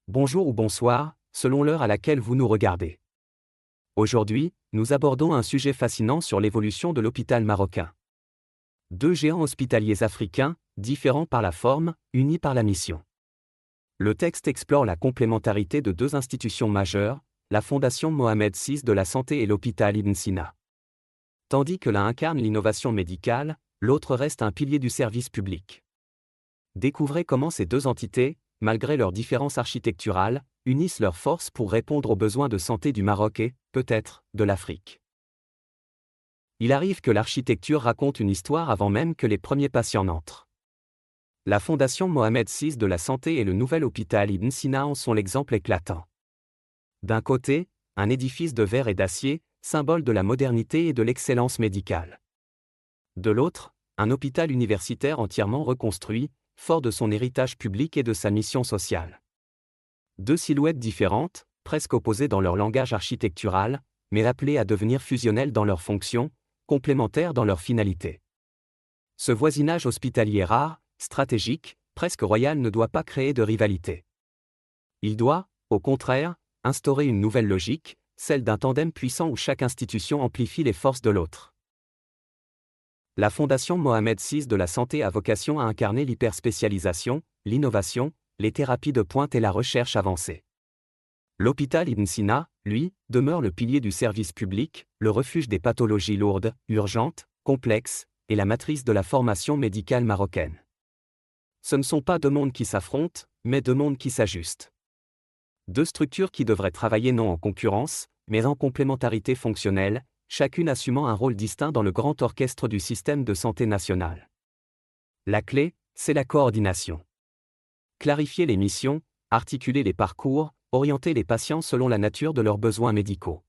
Bonjour ou bonsoir, selon l'heure à laquelle vous nous regardez. Aujourd'hui, nous abordons un sujet fascinant sur l'évolution de l'hôpital marocain. Deux géants hospitaliers africains, différents par la forme, unis par la mission. Le texte explore la complémentarité de deux institutions majeures, la Fondation Mohamed VI de la Santé et l'hôpital Ibn Sina. Tandis que l'un incarne l'innovation médicale, l'autre reste un pilier du service public. Découvrez comment ces deux entités, malgré leurs différences architecturales, unissent leurs forces pour répondre aux besoins de santé du Maroc et, peut-être, de l'Afrique. Il arrive que l'architecture raconte une histoire avant même que les premiers patients n'entrent. La Fondation Mohamed VI de la Santé et le nouvel hôpital Ibn Sina en sont l'exemple éclatant. D'un côté, un édifice de verre et d'acier, symbole de la modernité et de l'excellence médicale. De l'autre, un hôpital universitaire entièrement reconstruit, fort de son héritage public et de sa mission sociale. Deux silhouettes différentes, presque opposées dans leur langage architectural, mais appelées à devenir fusionnelles dans leurs fonctions, complémentaires dans leur finalité. Ce voisinage hospitalier rare, stratégique, presque royal ne doit pas créer de rivalité. Il doit, au contraire, instaurer une nouvelle logique, celle d'un tandem puissant où chaque institution amplifie les forces de l'autre. La Fondation Mohamed VI de la Santé a vocation à incarner l'hyperspécialisation, l'innovation, les thérapies de pointe et la recherche avancée. L'hôpital Ibn Sina, lui, demeure le pilier du service public, le refuge des pathologies lourdes, urgentes, complexes, et la matrice de la formation médicale marocaine. Ce ne sont pas deux mondes qui s'affrontent, mais deux mondes qui s'ajustent. Deux structures qui devraient travailler non en concurrence, mais en complémentarité fonctionnelle, chacune assumant un rôle distinct dans le grand orchestre du système de santé national. La clé, c'est la coordination. Clarifier les missions, articuler les parcours, orienter les patients selon la nature de leurs besoins médicaux.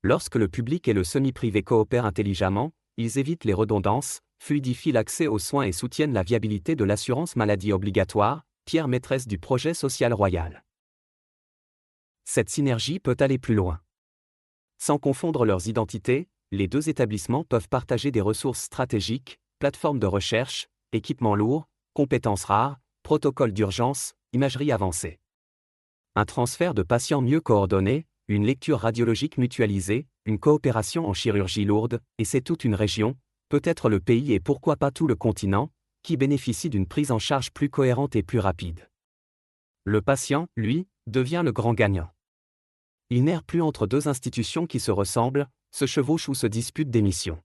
Lorsque le public et le semi-privé coopèrent intelligemment, ils évitent les redondances, fluidifient l'accès aux soins et soutiennent la viabilité de l'assurance maladie obligatoire, pierre maîtresse du projet social royal. Cette synergie peut aller plus loin. Sans confondre leurs identités, les deux établissements peuvent partager des ressources stratégiques, plateformes de recherche, équipements lourds, compétences rares, protocoles d'urgence, imagerie avancée. Un transfert de patients mieux coordonné, une lecture radiologique mutualisée, une coopération en chirurgie lourde, et c'est toute une région, peut-être le pays et pourquoi pas tout le continent, qui bénéficie d'une prise en charge plus cohérente et plus rapide. Le patient, lui, devient le grand gagnant. Il n'erre plus entre deux institutions qui se ressemblent, se chevauchent ou se disputent des missions.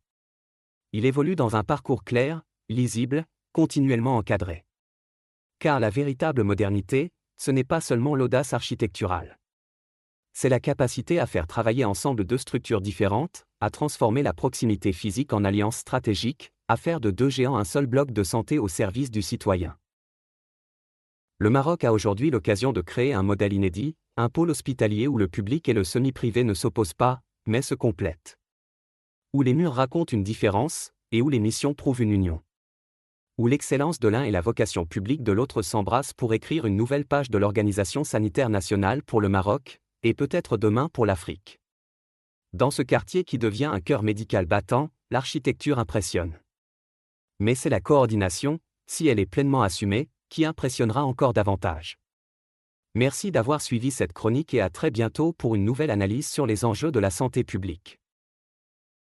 Il évolue dans un parcours clair, lisible, continuellement encadré. Car la véritable modernité, ce n'est pas seulement l'audace architecturale. C'est la capacité à faire travailler ensemble deux structures différentes, à transformer la proximité physique en alliance stratégique, à faire de deux géants un seul bloc de santé au service du citoyen. Le Maroc a aujourd'hui l'occasion de créer un modèle inédit, un pôle hospitalier où le public et le semi-privé ne s'opposent pas, mais se complètent. Où les murs racontent une différence, et où les missions prouvent une union. Où l'excellence de l'un et la vocation publique de l'autre s'embrassent pour écrire une nouvelle page de l'organisation sanitaire nationale pour le Maroc, et peut-être demain pour l'Afrique. Dans ce quartier qui devient un cœur médical battant, l'architecture impressionne. Mais c'est la coordination, si elle est pleinement assumée, qui impressionnera encore davantage. Merci d'avoir suivi cette chronique et à très bientôt pour une nouvelle analyse sur les enjeux de la santé publique.